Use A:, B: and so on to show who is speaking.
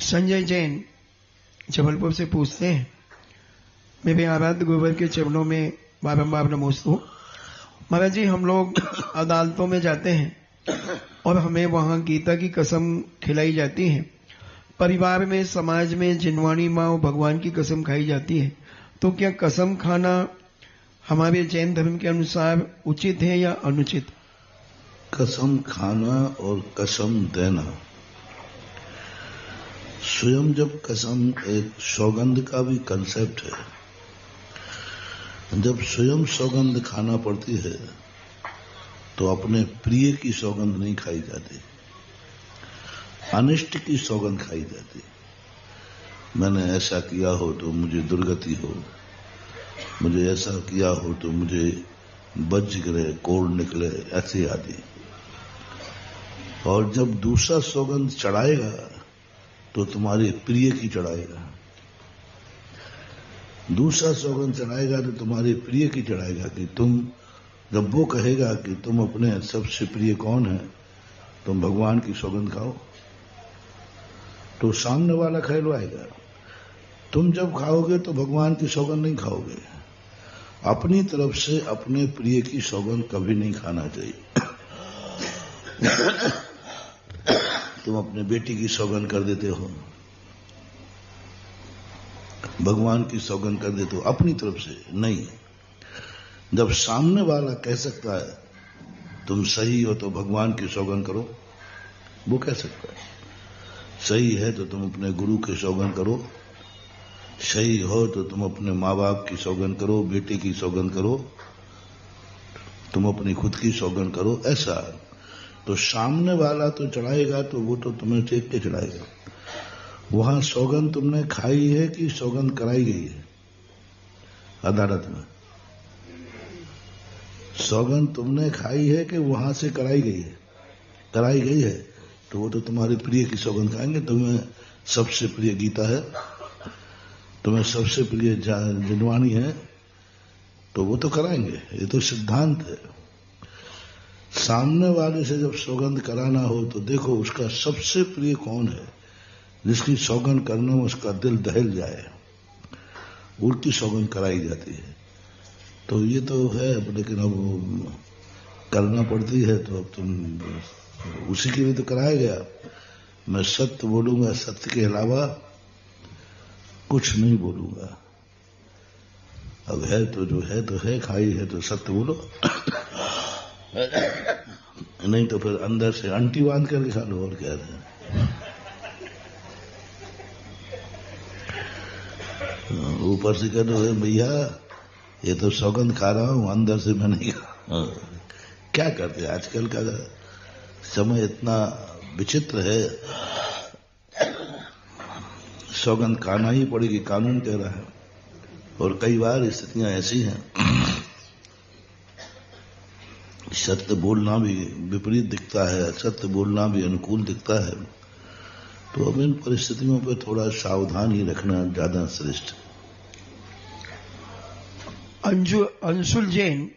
A: संजय जैन जबलपुर से पूछते हैं, मैं भी आराध्य गोबर के चरणों में बारंबार नमोस्तु। महाराज जी, हम लोग अदालतों में जाते हैं और हमें वहां गीता की कसम खिलाई जाती है। परिवार में, समाज में जिनवाणी माँ और भगवान की कसम खाई जाती है। तो क्या कसम खाना हमारे जैन धर्म के अनुसार उचित है या अनुचित?
B: कसम खाना और कसम देना, स्वयं जब कसम एक सौगंध का भी कंसेप्ट है। जब स्वयं सौगंध खाना पड़ती है तो अपने प्रिय की सौगंध नहीं खाई जाती, अनिष्ट की सौगंध खाई जाती। मैंने ऐसा किया हो तो मुझे दुर्गति हो, मुझे ऐसा किया हो तो मुझे बज गिरे, कोड़ निकले, ऐसे आदि। और जब दूसरा सौगंध चढ़ाएगा तो तुम्हारे प्रिय की चढ़ाएगा, दूसरा सौगंध चढ़ाएगा तो तुम्हारे प्रिय की चढ़ाएगा। कि तुम, जब वो कहेगा कि तुम अपने सबसे प्रिय कौन है, तुम भगवान की सौगंध खाओ, तो सामने वाला खिलवाएगा। तुम जब खाओगे तो भगवान की सौगंध नहीं खाओगे। अपनी तरफ से अपने प्रिय की सौगंध कभी नहीं खाना चाहिए। तुम अपने बेटी की सौगंध कर देते हो, भगवान की सौगंध कर देते हो, अपनी तरफ से नहीं। जब सामने वाला कह सकता है तुम सही हो तो भगवान की सौगंध करो, वो कह सकता है। सही है तो तुम अपने गुरु की सौगंध करो, सही हो तो तुम अपने माँ बाप की सौगंध करो, बेटे की सौगंध करो, तुम अपनी खुद की सौगंध करो। ऐसा तो सामने वाला तो चढ़ाएगा तो वो तो तुम्हें टेक के चढ़ाएगा। वहां सौगंध तुमने खाई है कि सौगंध कराई गई है? अदालत में सौगंध तुमने खाई है कि वहां से कराई गई है? कराई गई है तो वो तो तुम्हारे प्रिय की सौगंध खाएंगे। तुम्हें सबसे प्रिय गीता है, तुम्हें सबसे प्रिय जिनवाणी है, तो वो तो कराएंगे। ये तो सिद्धांत है। सामने वाले से जब सौगंध कराना हो तो देखो उसका सबसे प्रिय कौन है, जिसकी सौगंध करने में उसका दिल दहल जाए, उल्टी सौगंध कराई जाती है। तो ये तो है, लेकिन अब करना पड़ती है तो अब तुम उसी के लिए तो कराया गया। मैं सत्य बोलूंगा, सत्य के अलावा कुछ नहीं बोलूंगा। अब है तो जो है तो है, खाई है तो सत्य बोलो। नहीं तो फिर अंदर से अंटी बांध करके खा लो। और क्या है, ऊपर से कह दो भैया ये तो सौगंध खा रहा हूं, अंदर से मैं नहीं खा। क्या करते हैं, आजकल का समय इतना विचित्र है। सौगंध खाना ही पड़ेगी, कानून कह रहा है। और कई बार स्थितियां ऐसी हैं, सत्य बोलना भी विपरीत दिखता है, सत्य बोलना भी अनुकूल दिखता है। तो अब इन परिस्थितियों पर थोड़ा सावधान ही रखना ज्यादा श्रेष्ठ।
A: अंशुल जैन